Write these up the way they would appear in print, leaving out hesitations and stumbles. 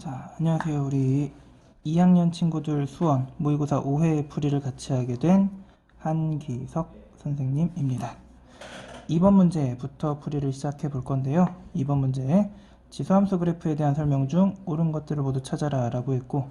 자, 안녕하세요. 우리 2학년 친구들 수원 모의고사 5회 풀이를 같이 하게 된 한기석 선생님입니다. 2번 문제부터 풀이를 시작해 볼 건데요. 2번 문제, 지수함수 그래프에 대한 설명 중 옳은 것들을 모두 찾아라 라고 했고,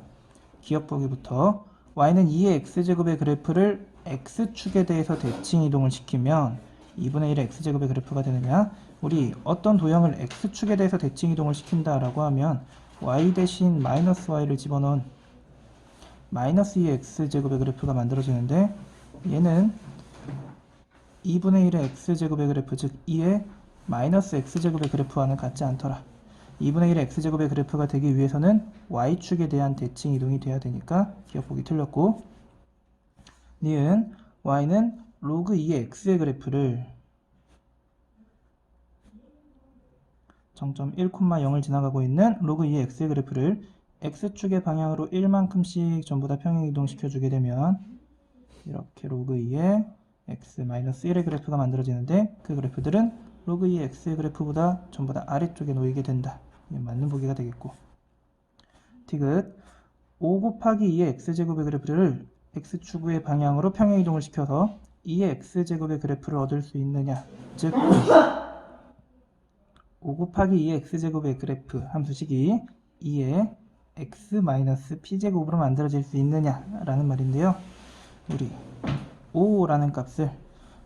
기억 보기부터 y는 2의 x제곱의 그래프를 x축에 대해서 대칭 이동을 시키면 2분의 1의 x제곱의 그래프가 되느냐, 우리 어떤 도형을 x축에 대해서 대칭 이동을 시킨다 라고 하면 y 대신 마이너스 y를 집어넣은 마이너스 2의 x제곱의 그래프가 만들어지는데, 얘는 2분의 1의 x제곱의 그래프, 즉 2의 마이너스 x제곱의 그래프와는 같지 않더라. 2분의 1의 x제곱의 그래프가 되기 위해서는 y축에 대한 대칭 이동이 돼야 되니까 기억보기 틀렸고, 니은 y는 로그 2의 x의 그래프를 0.1,0을 지나가고 있는 로그 2의 x의 그래프를 x축의 방향으로 1만큼씩 전부 다 평행 이동시켜주게 되면 이렇게 로그 2의 x-1의 그래프가 만들어지는데, 그 그래프들은 로그 2의 x의 그래프보다 전부 다 아래쪽에 놓이게 된다. 맞는 보기가 되겠고, 디귿 5 곱하기 2의 x제곱의 그래프를 x축의 방향으로 평행 이동을 시켜서 2의 x제곱의 그래프를 얻을 수 있느냐, 즉 5 곱하기 2의 x제곱의 그래프 함수식이 2의 x-p제곱으로 만들어질 수 있느냐 라는 말인데요. 우리 5라는 값을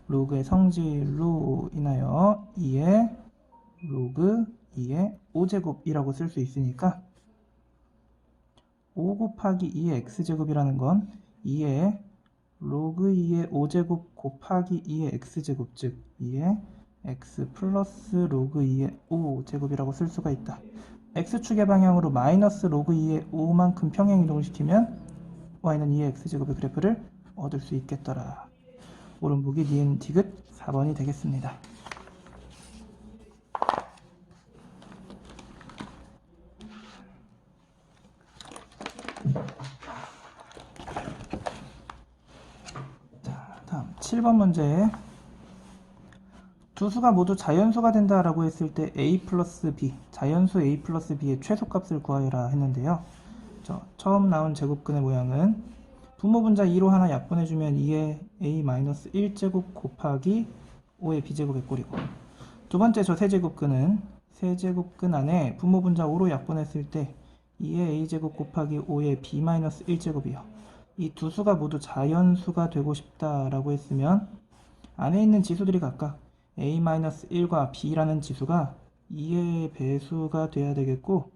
로그의 성질로 인하여 2의 로그 2의 5제곱이라고 쓸 수 있으니까 5 곱하기 2의 x제곱이라는 건 2의 로그 2의 5제곱 곱하기 2의 x제곱, 즉 2의 x 플러스 로그 2의 5제곱이라고 쓸 수가 있다. x축의 방향으로 마이너스 로그 2의 5만큼 평행 이동을 시키면 y는 2의 x제곱의 그래프를 얻을 수 있겠더라. 옳은 보기 니은 디귿 4번이 되겠습니다. 자, 다음 7번 문제. 두 수가 모두 자연수가 된다라고 했을 때 a 플러스 b, 자연수 a 플러스 b의 최소값을 구하여라 했는데요. 처음 나온 제곱근의 모양은 분모분자 2로 하나 약분해주면 2의 a-1제곱 곱하기 5의 b제곱의 꼴이고, 두 번째 저 세제곱근은 세제곱근 안에 분모분자 5로 약분했을 때 2의 a제곱 곱하기 5의 b-1제곱이요. 이 두 수가 모두 자연수가 되고 싶다라고 했으면 안에 있는 지수들이 각각 a-1과 b라는 지수가 2의 배수가 돼야 되겠고,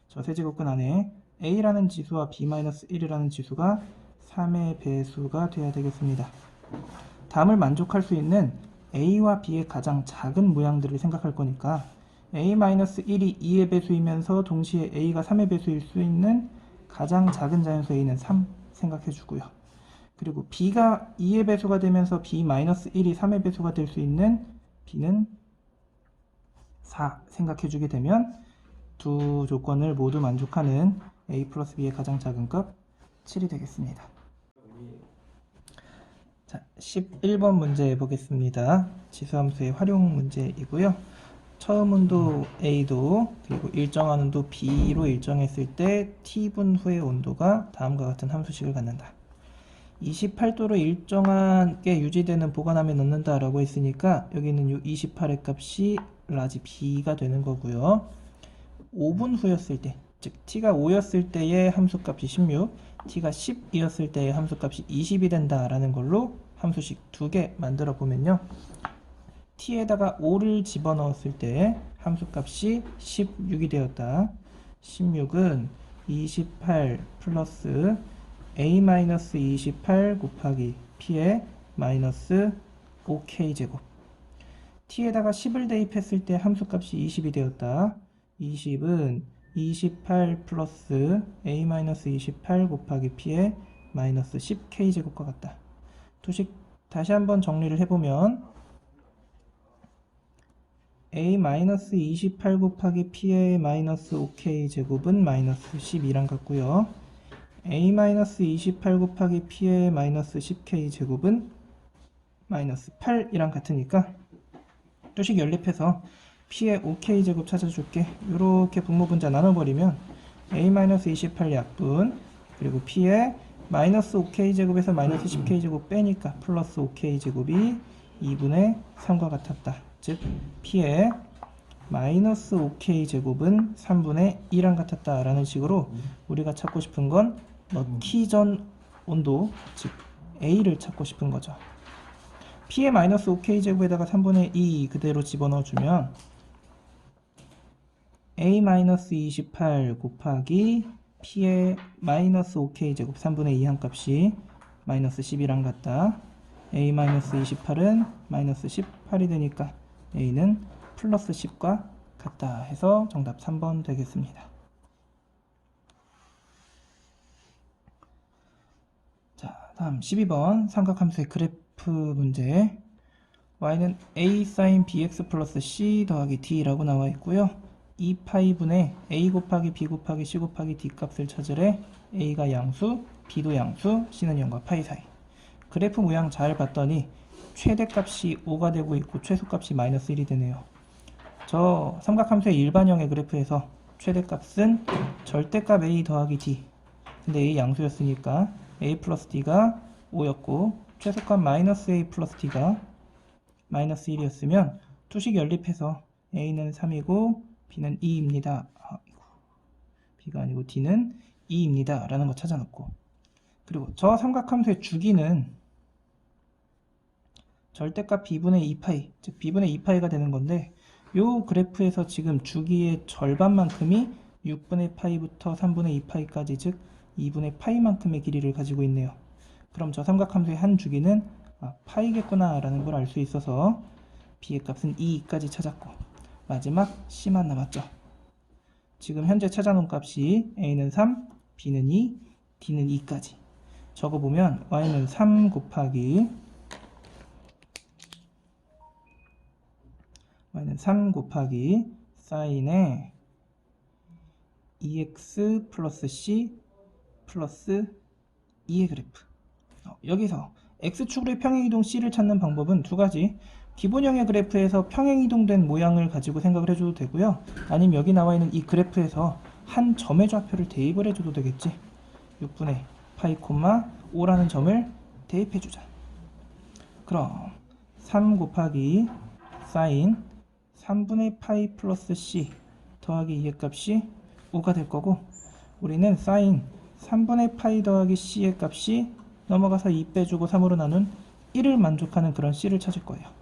저 세제곱근 안에 a라는 지수와 b-1이라는 지수가 3의 배수가 돼야 되겠습니다. 다음을 만족할 수 있는 a와 b의 가장 작은 모양들을 생각할 거니까 a-1이 2의 배수이면서 동시에 a가 3의 배수일 수 있는 가장 작은 자연수 a는 3 생각해 주고요. 그리고 b가 2의 배수가 되면서 b-1이 3의 배수가 될 수 있는 b는 4 생각해 주게 되면 두 조건을 모두 만족하는 a 플러스 b의 가장 작은 값 7이 되겠습니다. 자, 11번 문제 보겠습니다. 지수함수의 활용 문제이고요. 처음 온도 A도 그리고 일정한 온도 B로 일정했을 때 T분 후의 온도가 다음과 같은 함수식을 갖는다. 28도로 일정하게 유지되는 보관함에 넣는다 라고 했으니까 여기는 이 28의 값이 라지 B가 되는 거고요. 5분 후였을 때, 즉 T가 5였을 때의 함수값이 16, T가 10이었을 때의 함수값이 20이 된다 라는 걸로 함수식 두 개 만들어 보면요, t에다가 5를 집어넣었을 때 함수값이 16이 되었다. 16은 28 플러스 a-28 곱하기 p의 마이너스 5k제곱, t에다가 10을 대입했을 때 함수값이 20이 되었다. 20은 28 플러스 a-28 곱하기 p의 마이너스 10k제곱과 같다. 도식 다시 한번 정리를 해보면 a-28 곱하기 p의 마이너스 5k 제곱은 마이너스 12랑 같고요. a-28 곱하기 p의 마이너스 10k 제곱은 마이너스 8이랑 같으니까 또식 연립해서 p의 5k 제곱 찾아줄게. 이렇게 분모분자 나눠버리면 a-28 약분 그리고 p에 마이너스 5k제곱에서 마이너스 10k제곱 빼니까 플러스 5k제곱이 2분의 3과 같았다. 즉 p에 마이너스 5k제곱은 3분의 2랑 같았다 라는 식으로 우리가 찾고 싶은 건 넣기 전 온도, 즉 A를 찾고 싶은 거죠. P의 마이너스 5k제곱에다가 3분의 2 그대로 집어넣어주면 A-28 곱하기 P의 마이너스 5k제곱 3분의 2 한 값이 마이너스 10이랑 같다. A-28은 마이너스 18이 되니까 A는 플러스 10과 같다 해서 정답 3번 되겠습니다. 자, 다음 12번 삼각함수의 그래프 문제. y는 a sin bx 플러스 c 더하기 d라고 나와 있고요. 2파이분의 a 곱하기 b 곱하기 c 곱하기 d 값을 찾으래. a가 양수, b도 양수, c는 0과 파이 사이. 그래프 모양 잘 봤더니 최대값이 5가 되고 있고 최소값이 마이너스 1이 되네요. 저 삼각함수의 일반형의 그래프에서 최대값은 절대값 a 더하기 d. 근데 a 양수였으니까 a 플러스 d가 5였고 최소값 마이너스 a 플러스 d가 마이너스 1이었으면 투식 연립해서 a는 3이고 b는 2입니다. b가 아니고 d는 2입니다. 라는 거 찾아놓고, 그리고 저 삼각함수의 주기는 절대값 b분의 2파이, 즉 b분의 2파이가 되는 건데 요 그래프에서 지금 주기의 절반만큼이 6분의 파이부터 3분의 2파이까지, 즉 2분의 파이만큼의 길이를 가지고 있네요. 그럼 저 삼각함수의 한 주기는 파이겠구나 라는 걸 알 수 있어서 b의 값은 2까지 찾았고 마지막 c만 남았죠. 지금 현재 찾아놓은 값이 a는 3, b는 2, d는 2까지. 적어보면 y는 3 곱하기 사인의 2x 플러스 c 플러스 2의 그래프. 여기서 x축으로의 평행이동 c를 찾는 방법은 두 가지. 기본형의 그래프에서 평행이동된 모양을 가지고 생각을 해줘도 되고요. 아니면 여기 나와 있는 이 그래프에서 한 점의 좌표를 대입을 해줘도 되겠지. 6분의 파이, 5라는 점을 대입해주자. 그럼 3 곱하기 사인 3분의 파이 플러스 c 더하기 2의 값이 5가 될 거고, 우리는 사인 3분의 파이 더하기 c의 값이 넘어가서 2 빼주고 3으로 나눈 1을 만족하는 그런 c를 찾을 거예요.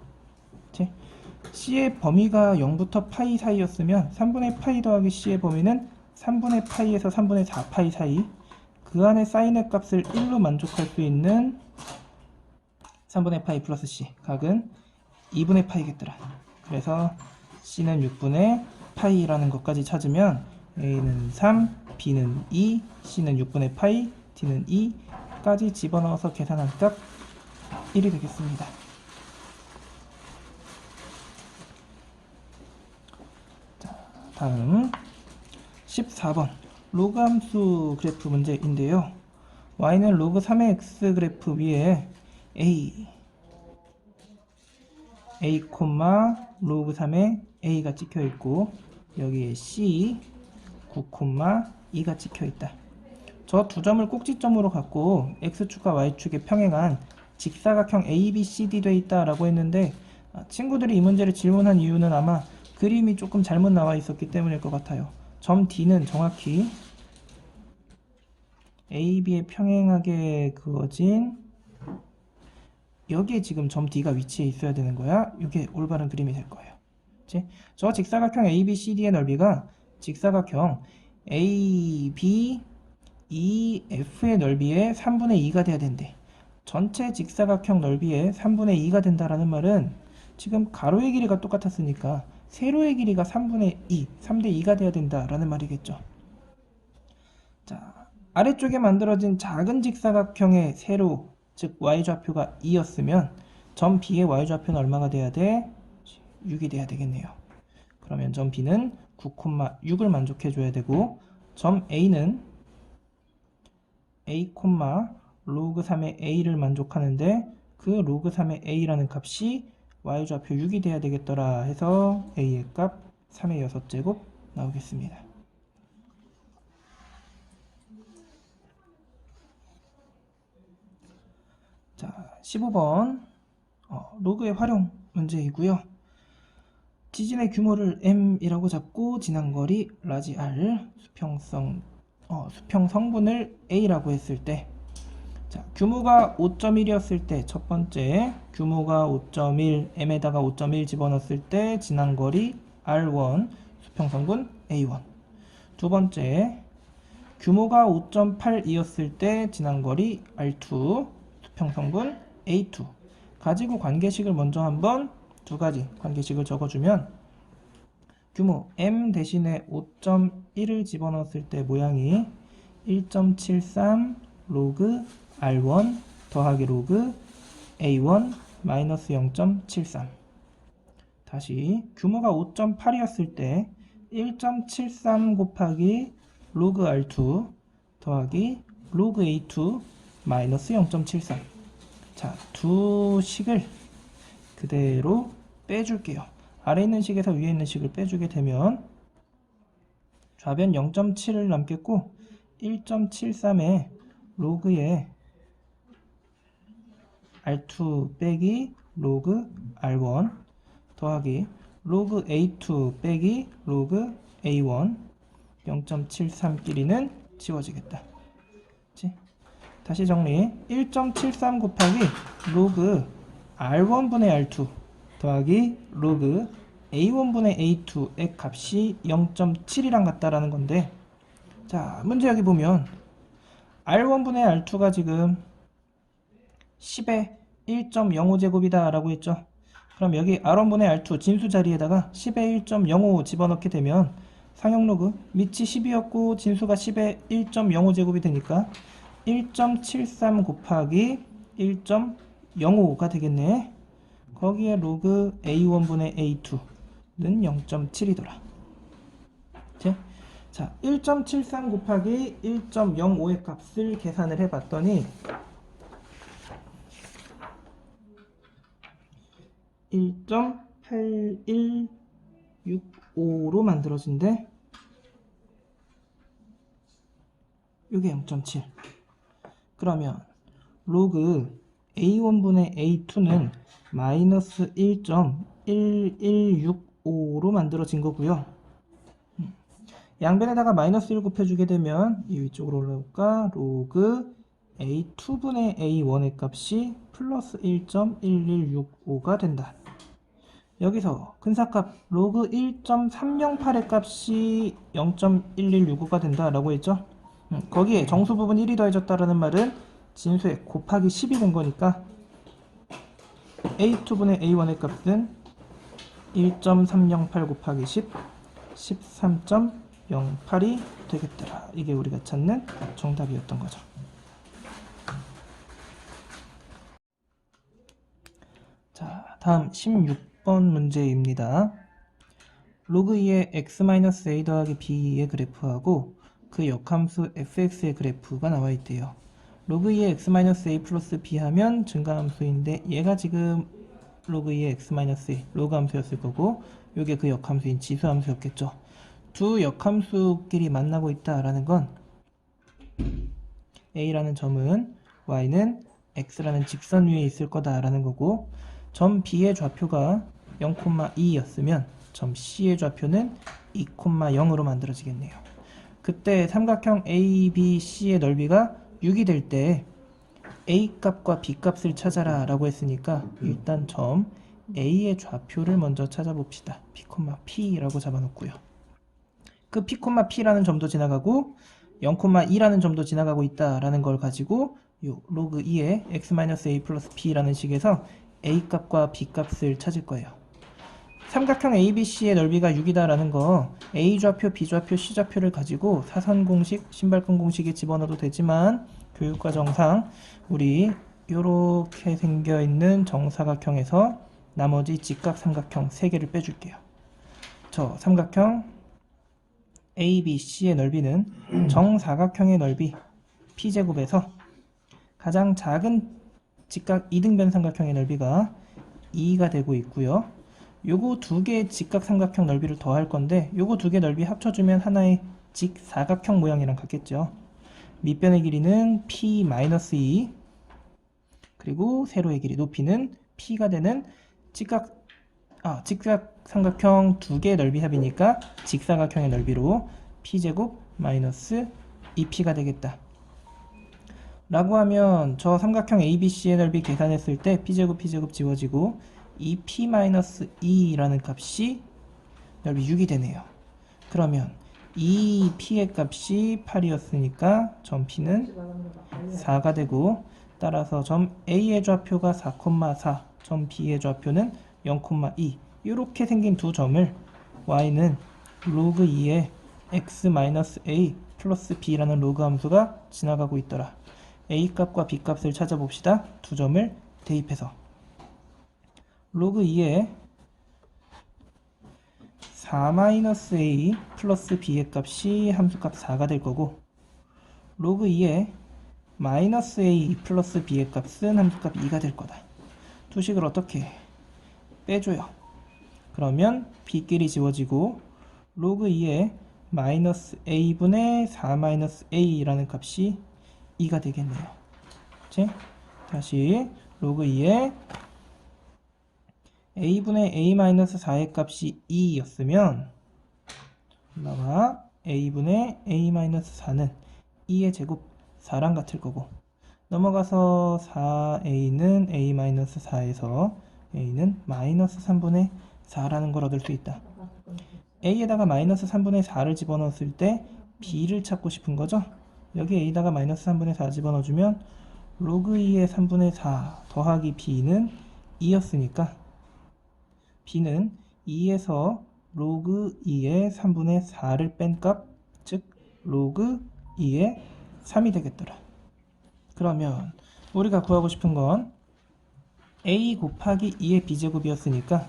c의 범위가 0부터 파이 사이였으면 3분의 파이 더하기 c의 범위는 3분의 파이에서 3분의 4파이 사이, 그 안에 사인의 값을 1로 만족할 수 있는 3분의 파이 플러스 c 각은 2분의 파이겠더라. 그래서 c는 6분의 파이라는 것까지 찾으면 a는 3, b는 2, c는 6분의 파이, d는 2까지 집어넣어서 계산한 값 1이 되겠습니다. 자, 다음 14번 로그 함수 그래프 문제인데요. y는 로그 3의 x 그래프 위에 a, 로그 3의 a가 찍혀 있고 여기에 c, 9, 2가 찍혀 있다. 저 두 점을 꼭지점으로 갖고 x축과 y축에 평행한 직사각형 ABCD 돼 있다 라고 했는데, 친구들이 이 문제를 질문한 이유는 아마 그림이 조금 잘못 나와 있었기 때문일 것 같아요. 점 D는 정확히 AB에 평행하게 그어진 여기에 지금 점 D가 위치해 있어야 되는 거야. 이게 올바른 그림이 될 거예요. 그치? 저 직사각형 ABCD의 넓이가 직사각형 AB, EF의 넓이의 3분의 2가 돼야 된대. 전체 직사각형 넓이의 3분의 2가 된다라는 말은 지금 가로의 길이가 똑같았으니까 세로의 길이가 3분의 2, 3대 2가 돼야 된다라는 말이겠죠. 자, 아래쪽에 만들어진 작은 직사각형의 세로, 즉 y좌표가 2였으면 점 B의 y좌표는 얼마가 돼야 돼? 6이 돼야 되겠네요. 그러면 점 B는 9,6을 만족해 줘야 되고, 점 A는 A, 로그 3의 A를 만족하는데 그 로그 3의 A라는 값이 y좌표 6이 돼야 되겠더라 해서 A의 값 3의 6제곱 나오겠습니다. 15번 로그의 활용 문제이고요. 지진의 규모를 m이라고 잡고 지난거리 라지 r, 수평 성분을 a라고 했을 때, 자, 규모가 5.1이었을 때 첫 번째 규모가 5.1, m에다가 5.1 집어넣었을 때 지난거리 r1, 수평 성분 a1. 두 번째 규모가 5.8이었을 때 지난거리 r2, 수평 성분 a2. 가지고 관계식을 먼저 한번 두 가지 관계식을 적어주면, 규모 m 대신에 5.1을 집어넣었을 때 모양이 1.73 로그 r1 더하기 로그 a1 마이너스 0.73. 다시 규모가 5.8이었을 때 1.73 곱하기 로그 r2 더하기 로그 a2 마이너스 0.73. 자, 두 식을 그대로 빼줄게요. 아래 있는 식에서 위에 있는 식을 빼주게 되면 좌변 0.7을 남겠고, 1.73에 로그에 r2 빼기 로그 r1 더하기 로그 a2 빼기 로그 a1 0.73끼리는 지워지겠다. 그치? 다시 정리. 1.73 곱하기 로그 r1분의 r2 더하기 로그 a1분의 a2의 값이 0.7이랑 같다라는 건데, 자, 문제 여기 보면 r1분의 r2가 지금 10의 1.05제곱이다 라고 했죠. 그럼 여기 r1분의 r2 진수 자리에다가 10의 1.05 집어넣게 되면 상용 로그 밑이 10이었고 진수가 10의 1.05제곱이 되니까 1.73 곱하기 1.05가 되겠네. 거기에 로그 a1분의 a2는 0.7이더라. 자, 1.73 곱하기 1.05의 값을 계산을 해봤더니 1.8165로 만들어진대. 이게 0.7. 그러면 로그 a1분의 a2는 마이너스 1.1165로 만들어진 거고요. 양변에다가 마이너스 1 곱해주게 되면 이 위쪽으로 올라올까? 로그 a2분의 a1의 값이 플러스 1.1165가 된다. 여기서 근사값 로그 1.308의 값이 0.1165가 된다 라고 했죠. 거기에 정수 부분 1이 더해졌다라는 말은 진수에 곱하기 10이 된 거니까 a2분의 a1의 값은 1.308 곱하기 10, 13.08이 되겠더라. 이게 우리가 찾는 정답이었던 거죠. 자, 다음 16번 문제입니다. 로그 2의 x-a 더하기 b의 그래프하고 그 역함수 fx의 그래프가 나와 있대요. 로그 2의 x-a 플러스 b 하면 증가함수인데 얘가 지금 로그 2의 x-a 로그 함수였을 거고, 요게 그 역함수인 지수함수였겠죠. 두 역함수끼리 만나고 있다라는 건 a라는 점은 y는 x라는 직선 위에 있을 거다라는 거고, 점 b의 좌표가 0,2였으면 점 c의 좌표는 2,0으로 만들어지겠네요. 그때 삼각형 ABC의 넓이가 6이 될 때 A 값과 B 값을 찾아라 라고 했으니까 일단 점 A의 좌표를 먼저 찾아봅시다. P, P라고 잡아놓고요. 그 P, P라는 점도 지나가고 0,2라는 점도 지나가고 있다라는 걸 가지고 요 로그 2의 x-a 플러스 b라는 식에서 A 값과 B 값을 찾을 거예요. 삼각형 ABC의 넓이가 6이다라는 거 A 좌표, B 좌표, C 좌표를 가지고 사선 공식, 신발끈 공식에 집어넣어도 되지만 교육과정상 우리 이렇게 생겨있는 정사각형에서 나머지 직각 삼각형 3개를 빼줄게요. 저 삼각형 ABC의 넓이는 정사각형의 넓이 P제곱에서 가장 작은 직각 이등변 삼각형의 넓이가 2가 되고 있고요. 요거 두 개의 직각 삼각형 넓이를 더할 건데 요거 두 개 넓이 합쳐주면 하나의 직사각형 모양이랑 같겠죠. 밑변의 길이는 P-2, 그리고 세로의 길이 높이는 P가 되는 직사각형 두 개의 넓이 합이니까 직사각형의 넓이로 P제곱 마이너스 2P가 되겠다. 라고 하면 저 삼각형 ABC의 넓이 계산했을 때 P제곱 P제곱 지워지고 2P-2라는 값이 넓이 6이 되네요. 그러면 이 P의 값이 8이었으니까 점 P는 4가 되고, 따라서 점 A의 좌표가 4,4, 점 B의 좌표는 0,2. 이렇게 생긴 두 점을 y는 로그 2의 x-a 플러스 b라는 로그 함수가 지나가고 있더라. a 값과 b 값을 찾아봅시다. 두 점을 대입해서 로그 2의 4-a 플러스 b의 값이 함수값 4가 될 거고, 로그 2의 마이너스 a 플러스 b의 값은 함수값 2가 될 거다. 두 식을 어떻게 빼줘요? 그러면 b끼리 지워지고 로그 2의 마이너스 a분의 4 마이너스 a라는 값이 2가 되겠네요. 그치? 다시 로그 2의 a분의 a 마이너스 4의 값이 2였으면 올라가 a분의 a 마이너스 4는 2의 제곱 4랑 같을 거고, 넘어가서 4a는 a 마이너스 4에서 a는 마이너스 3분의 4라는 걸 얻을 수 있다. a에다가 마이너스 3분의 4를 집어넣었을 때 b를 찾고 싶은 거죠. 여기 a에다가 마이너스 3분의 4 집어넣어주면 로그 2의 3분의 4 더하기 b는 2였으니까 b는 2에서 로그 2의 3분의 4를 뺀 값, 즉 로그 2의 3이 되겠더라. 그러면 우리가 구하고 싶은 건 a 곱하기 2의 b제곱이었으니까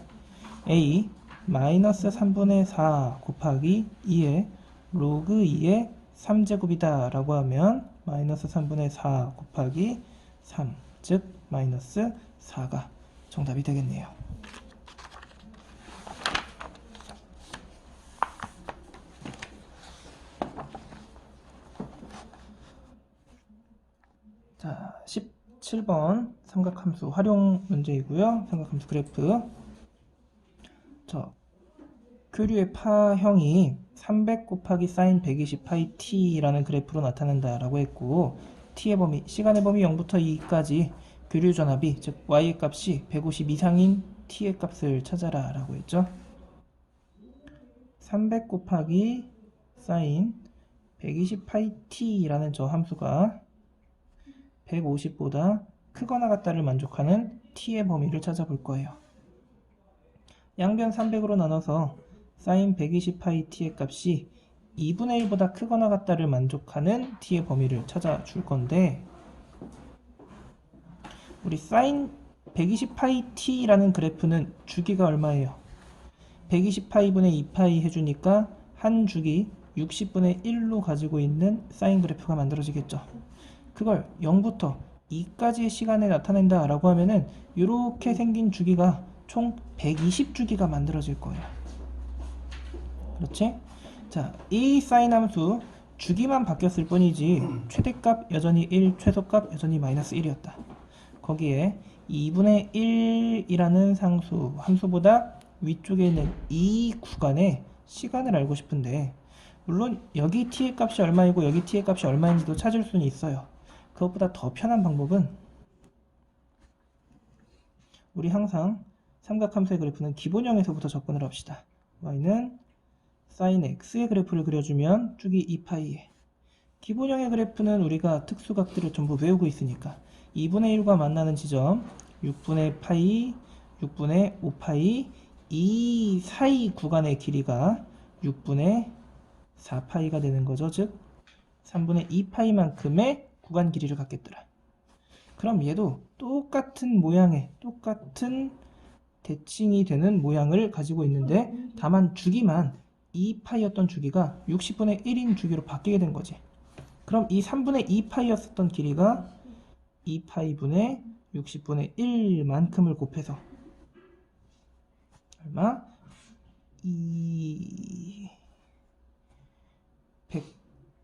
a 마이너스 3분의 4 곱하기 2의 로그 2의 3제곱이다 라고 하면 마이너스 3분의 4 곱하기 3, 즉 마이너스 4가 정답이 되겠네요. 자, 17번 삼각함수 활용 문제이고요. 삼각함수 그래프. 교류의 파형이 300 곱하기 사인 120파이 t라는 그래프로 나타난다 라고 했고, t의 범위, 시간의 범위 0부터 2까지 교류 전압이, 즉 y의 값이 150 이상인 t의 값을 찾아라 라고 했죠. 300 곱하기 사인 120파이 t라는 저 함수가 150보다 크거나 같다를 만족하는 t의 범위를 찾아볼 거예요. 양변 300으로 나눠서 사인 120파이 t의 값이 2분의 1보다 크거나 같다를 만족하는 t의 범위를 찾아줄 건데, 우리 사인 120파이 t라는 그래프는 주기가 얼마예요? 120파이분의 2파이 해주니까 한 주기 60분의 1로 가지고 있는 사인 그래프가 만들어지겠죠. 그걸 0부터 2까지의 시간에 나타낸다 라고 하면은 이렇게 생긴 주기가 총 120주기가 만들어질 거예요. 그렇지? 자, 이 사인 함수 주기만 바뀌었을 뿐이지 최대값 여전히 1, 최소값 여전히 마이너스 1이었다. 거기에 2분의 1이라는 상수 함수보다 위쪽에 있는 이 구간의 시간을 알고 싶은데, 물론 여기 t의 값이 얼마이고 여기 t의 값이 얼마인지도 찾을 수는 있어요. 그것보다 더 편한 방법은 우리 항상 삼각함수의 그래프는 기본형에서부터 접근을 합시다. y는 sin x의 그래프를 그려주면 쭉이 2파이에, 기본형의 그래프는 우리가 특수각들을 전부 외우고 있으니까 2분의 1과 만나는 지점 6분의 파이, 6분의 5파이, 이 사이 구간의 길이가 6분의 4파이가 되는 거죠. 즉 3분의 2파이만큼의 구간 길이를 갖겠더라. 그럼 얘도 똑같은 모양의, 똑같은 대칭이 되는 모양을 가지고 있는데, 다만 주기만 2파이였던 주기가 60분의 1인 주기로 바뀌게 된 거지. 그럼 이 3분의 2파이였었던 길이가 2파이분의 60분의 1만큼을 곱해서 얼마?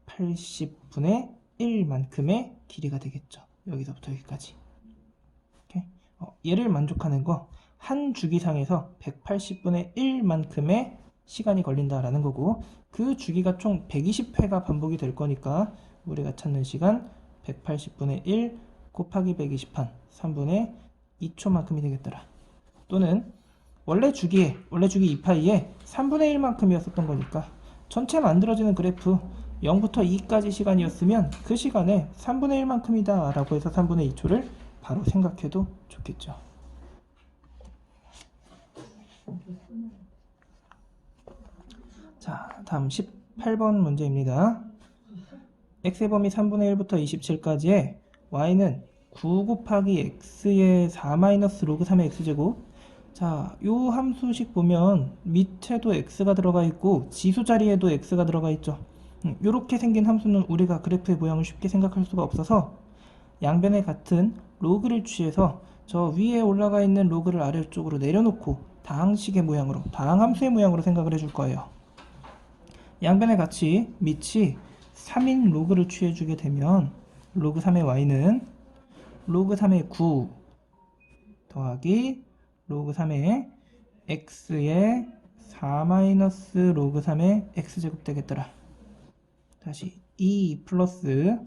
280분의 1만큼의 길이가 되겠죠. 여기서부터 여기까지. 얘를 만족하는 거 한 주기상에서 180분의 1만큼의 시간이 걸린다라는 거고, 그 주기가 총 120회가 반복이 될 거니까 우리가 찾는 시간 180분의 1 곱하기 120한 3분의 2초만큼이 되겠더라. 또는 원래 주기 2파이에 3분의 1만큼이었었던 거니까 전체 만들어지는 그래프 0부터 2까지 시간이었으면 그 시간에 3분의 1만큼이다 라고 해서 3분의 2초를 바로 생각해도 좋겠죠. 자, 다음 18번 문제입니다. x의 범위 3분의 1부터 27까지에 y는 9 곱하기 x의 4-로그 3의 x제곱. 자, 요 함수식 보면 밑에도 x가 들어가 있고 지수 자리에도 x가 들어가 있죠. 요렇게 생긴 함수는 우리가 그래프의 모양을 쉽게 생각할 수가 없어서 양변에 같은 로그를 취해서 저 위에 올라가 있는 로그를 아래쪽으로 내려놓고 다항식의 모양으로, 다항함수의 모양으로 생각을 해줄 거예요. 양변의 같이 밑이 3인 로그를 취해주게 되면 로그 3의 y는 로그 3의 9 더하기 로그 3의 x의 4-로그 3의 x제곱 되겠더라. 다시 2 플러스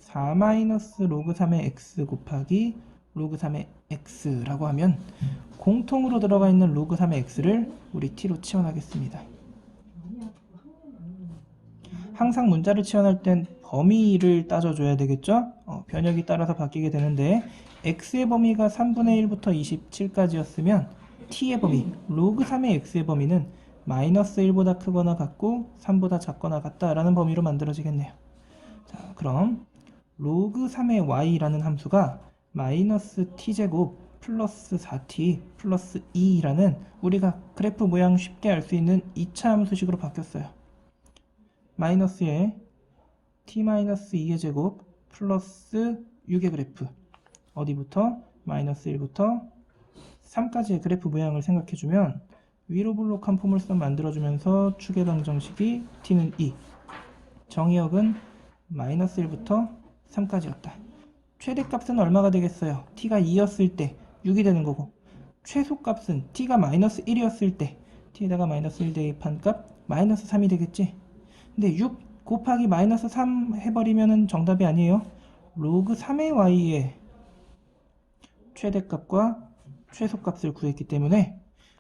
4-로그 3의 x 곱하기 로그 3의 x라고 하면 공통으로 들어가 있는 로그 3의 x를 우리 t로 치환하겠습니다. 항상 문자를 치환할 땐 범위를 따져줘야 되겠죠? 변역이 따라서 바뀌게 되는데 x의 범위가 3분의 1부터 27까지였으면 t의 범위, 로그 3의 x의 범위는 마이너스 1보다 크거나 같고 3보다 작거나 같다라는 범위로 만들어지겠네요. 자, 그럼 로그 3의 y라는 함수가 마이너스 t제곱 플러스 4t 플러스 2라는 우리가 그래프 모양 쉽게 알 수 있는 2차 함수식으로 바뀌었어요. 마이너스에 t-2의 제곱 플러스 6의 그래프, 어디부터? 마이너스 1부터 3까지의 그래프 모양을 생각해주면 위로 블록한 포물선 만들어주면서 축의 방정식이 t는 2, 정의역은 마이너스 1부터 3까지였다. 최대값은 얼마가 되겠어요? t가 2였을 때 6이 되는 거고, 최소값은 t가 마이너스 1이었을 때 t에다가 마이너스 1 대입한 값 마이너스 3이 되겠지? 근데 6 곱하기 마이너스 3 해버리면 정답이 아니에요. 로그 3의 y의 최대값과 최소값을 구했기 때문에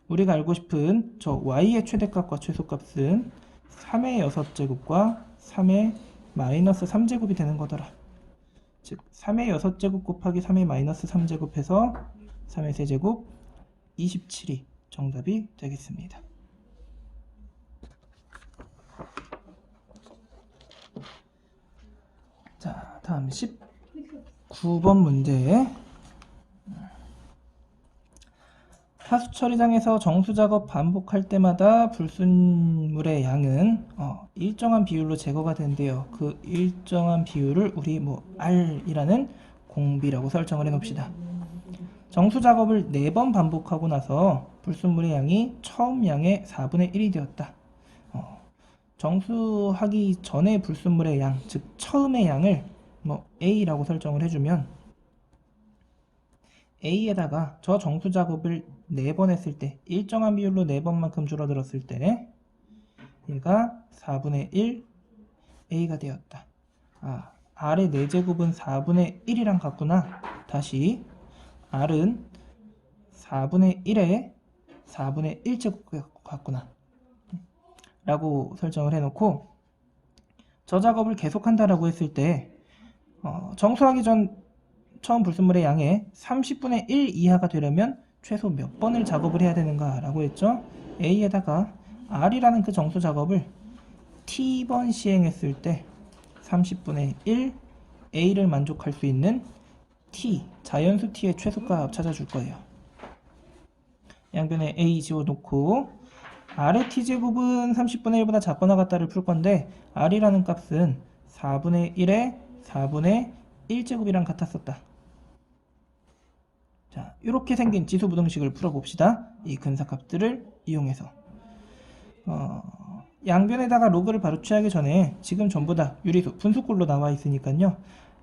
우리가 알고 싶은 저 y의 최대값과 최소값은 3의 6제곱과 3의 마이너스 3제곱이 되는 거더라. 즉 3의 6제곱 곱하기 3의 마이너스 3제곱 해서 3의 세제곱 27이 정답이 되겠습니다. 자, 다음 19번 문제. 하수 처리장에서 정수 작업 반복할 때마다 불순물의 양은 일정한 비율로 제거가 된대요. 그 일정한 비율을 우리 R이라는 공비라고 설정을 해 놓읍시다. 정수 작업을 4번 반복하고 나서 불순물의 양이 처음 양의 4분의 1이 되었다. 정수하기 전에 불순물의 양, 즉 처음의 양을 A라고 설정을 해주면 A에다가 저 정수 작업을 4번 했을 때 일정한 비율로 4번만큼 줄어들었을 때 얘가 4분의 1 A가 되었다. R의 4제곱은 4분의 1이랑 같구나. 다시 R은 4분의 1에 4분의 1제곱 같구나 라고 설정을 해놓고, 저 작업을 계속한다라고 했을 때 정수하기 전 처음 불순물의 양의 30분의 1 이하가 되려면 최소 몇 번을 작업을 해야 되는가 라고 했죠. A에다가 R이라는 그 정수 작업을 T번 시행했을 때 30분의 1 A를 만족할 수 있는 T, 자연수 T의 최소값 찾아줄 거예요. 양변에 A 지워놓고 R의 T제곱은 30분의 1보다 작거나 같다를 풀 건데 R이라는 값은 4분의 1에 4분의 1제곱이랑 같았었다. 자, 이렇게 생긴 지수부등식을 풀어봅시다. 이 근사값들을 이용해서 양변에다가 로그를 바로 취하기 전에 지금 전부 다 유리수, 분수꼴로 나와 있으니까요.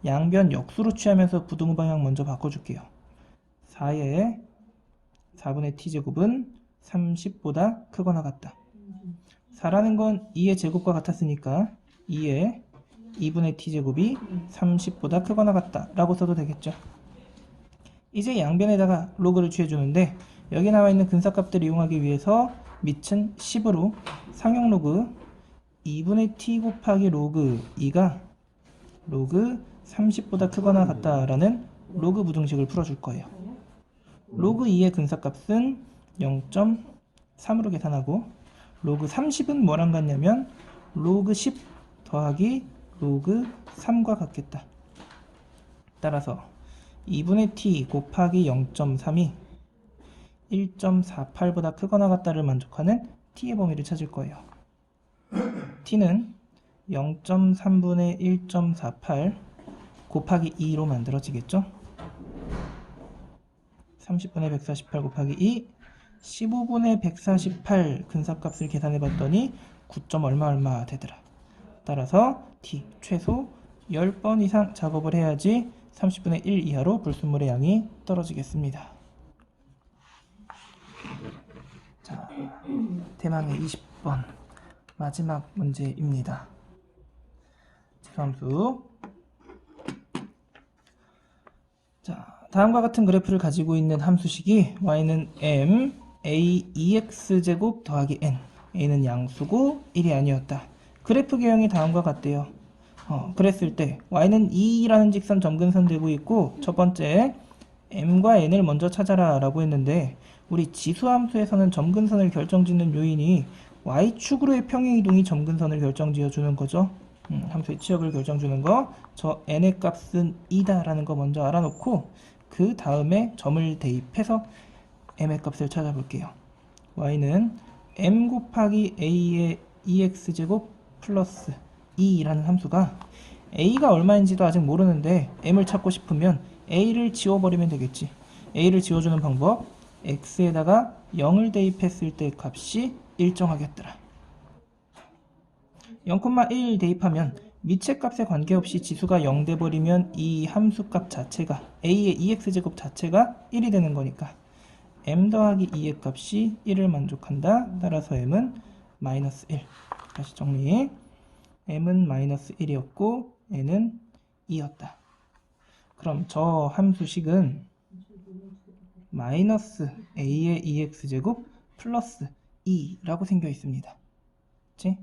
양변 역수로 취하면서 부등호 방향 먼저 바꿔줄게요. 4의 4분의 t제곱은 30보다 크거나 같다. 4라는 건 2의 제곱과 같았으니까 2의 2분의 t제곱이 30보다 크거나 같다 라고 써도 되겠죠. 이제 양변에다가 로그를 취해주는데 여기 나와 있는 근사값들을 이용하기 위해서 밑은 10으로 상용 로그 2분의 t 곱하기 로그 2가 로그 30보다 크거나 같다라는 로그 부등식을 풀어줄 거예요. 로그 2의 근사값은 0.3으로 계산하고 로그 30은 뭐랑 같냐면 로그 10 더하기 로그 3과 같겠다. 따라서 2분의 t 곱하기 0.3이 1.48보다 크거나 같다를 만족하는 t의 범위를 찾을 거예요. t는 0.3분의 1.48 곱하기 2로 만들어지겠죠? 30분의 148 곱하기 2 15분의 148 근사값을 계산해 봤더니 9점 얼마 되더라. 따라서 t 최소 10번 이상 작업을 해야지 30분의 1 이하로 불순물의 양이 떨어지겠습니다. 자, 대망의 20번 마지막 문제입니다. 지수함수. 자, 다음과 같은 그래프를 가지고 있는 함수식이 y는 m a 2x제곱 더하기 n, a는 양수고 1이 아니었다. 그래프 개형이 다음과 같대요. 그랬을 때 y는 2라는 직선 점근선 되고 있고 첫 번째 m과 n을 먼저 찾아라 라고 했는데 우리 지수함수에서는 점근선을 결정짓는 요인이 y축으로의 평행이동이 점근선을 결정지어 주는 거죠. 함수의 치역을 결정주는 거, 저 n의 값은 2다 라는 거 먼저 알아놓고 그 다음에 점을 대입해서 m의 값을 찾아볼게요. y는 m 곱하기 a의 2x제곱 플러스 2라는 함수가 a가 얼마인지도 아직 모르는데 m을 찾고 싶으면 a를 지워버리면 되겠지. a를 지워주는 방법, x에다가 0을 대입했을 때 값이 일정하겠더라. 0,1 대입하면 밑의 값에 관계없이 지수가 0 돼버리면 이 함수값 자체가 a의 2x제곱 자체가 1이 되는 거니까 m 더하기 2의 값이 1을 만족한다. 따라서 m은 마이너스 1. 다시 정리. m은 마이너스 1이었고 n은 2였다. 그럼 저 함수식은 마이너스 a의 2x제곱 플러스 2라고 생겨 있습니다. 그치?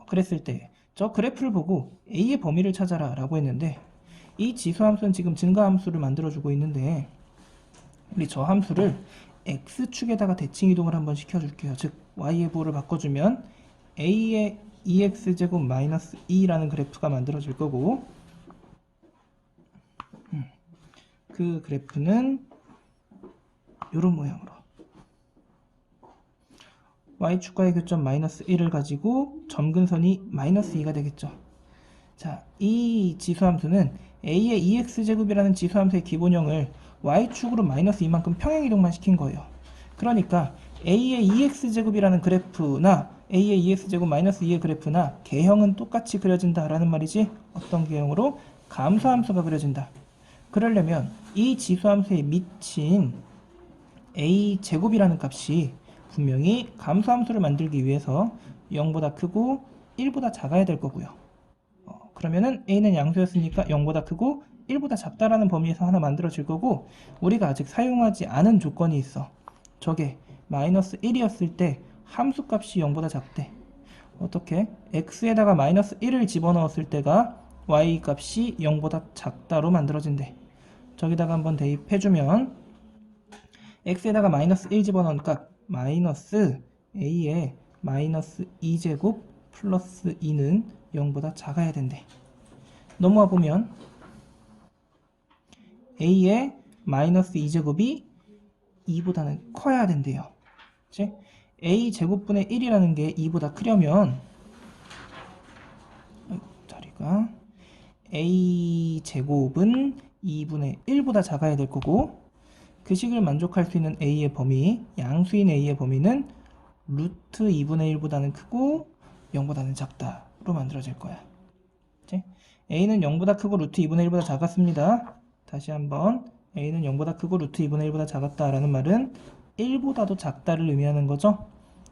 그랬을 때 저 그래프를 보고 a의 범위를 찾아라 라고 했는데 이 지수함수는 지금 증가함수를 만들어주고 있는데 우리 저 함수를 x축에다가 대칭이동을 한번 시켜줄게요. 즉 y의 부호를 바꿔주면 a의 2x제곱 마이너스 2라는 그래프가 만들어질 거고 그 그래프는 이런 모양으로 y축과의 교점 마이너스 1을 가지고 점근선이 마이너스 2가 되겠죠. 자, 이 지수함수는 a의 2x제곱이라는 지수함수의 기본형을 y축으로 마이너스 2만큼 평행이동만 시킨 거예요. 그러니까 a의 2x제곱이라는 그래프나 a의 2x제곱 마이너스 2의 그래프나 개형은 똑같이 그려진다라는 말이지. 어떤 개형으로? 감소함수가 그려진다. 그러려면 이 지수함수의 밑인 a제곱이라는 값이 분명히 감소함수를 만들기 위해서 0보다 크고 1보다 작아야 될 거고요. 그러면은 a는 양수였으니까 0보다 크고 1보다 작다라는 범위에서 하나 만들어질 거고 우리가 아직 사용하지 않은 조건이 있어. 저게 마이너스 1이었을 때 함수값이 0보다 작대. 어떻게? x에다가 마이너스 1을 집어넣었을 때가 y 값이 0보다 작다로 만들어진대. 저기다가 한번 대입해주면 x에다가 마이너스 1 집어넣은 값 마이너스 a의 마이너스 2제곱 플러스 2는 0보다 작아야 된대. 넘어와 보면 a의 마이너스 2제곱이 2보다는 커야 된대요. 그치? a 제곱분의 1이라는 게 2보다 크려면 자리가 a 제곱은 2분의 1보다 작아야 될 거고 그 식을 만족할 수 있는 a의 범위, 양수인 a의 범위는 루트 2분의 1보다는 크고 0보다는 작다로 만들어질 거야. 그치? a는 0보다 크고 루트 2분의 1보다 작았습니다. 다시 한번 a는 0보다 크고 루트 2분의 1보다 작았다 라는 말은 1보다도 작다를 의미하는 거죠.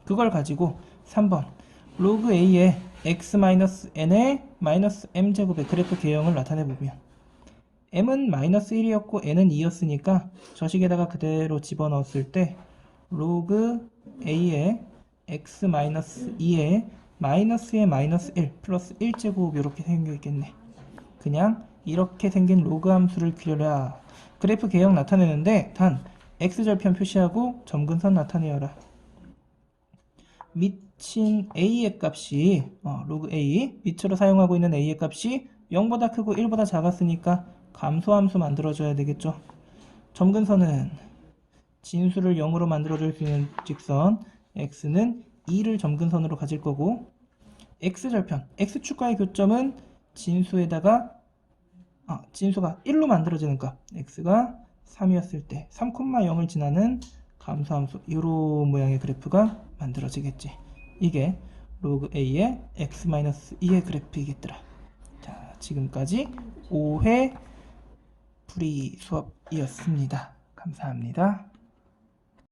그걸 가지고 3번 로그 a의 x-n의 마이너스 m제곱의 그래프 개형을 나타내보면 m은 마이너스 1이었고 n은 2였으니까 저식에다가 그대로 집어넣었을 때 로그 a의 x-2의 마이너스의 마이너스 1 플러스 1제곱 이렇게 생겨있겠네. 그냥 이렇게 생긴 로그 함수를 그려라. 그래프 개형 나타내는데 단 x절편 표시하고 점근선 나타내어라. 미친 a의 값이 로그 a 밑으로 사용하고 있는 a의 값이 0보다 크고 1보다 작았으니까 감소함수 만들어줘야 되겠죠. 점근선은 진수를 0으로 만들어줄 수 있는 직선 x는 2를 점근선으로 가질 거고 x절편 x축과의 교점은 진수에다가 진수가 1로 만들어지는 값 x가 3이었을 때 3,0을 지나는 감소함수 이런 모양의 그래프가 만들어지겠지. 이게 로그 a의 x-2의 그래프이겠더라. 자, 지금까지 5회 풀이 수업이었습니다. 감사합니다.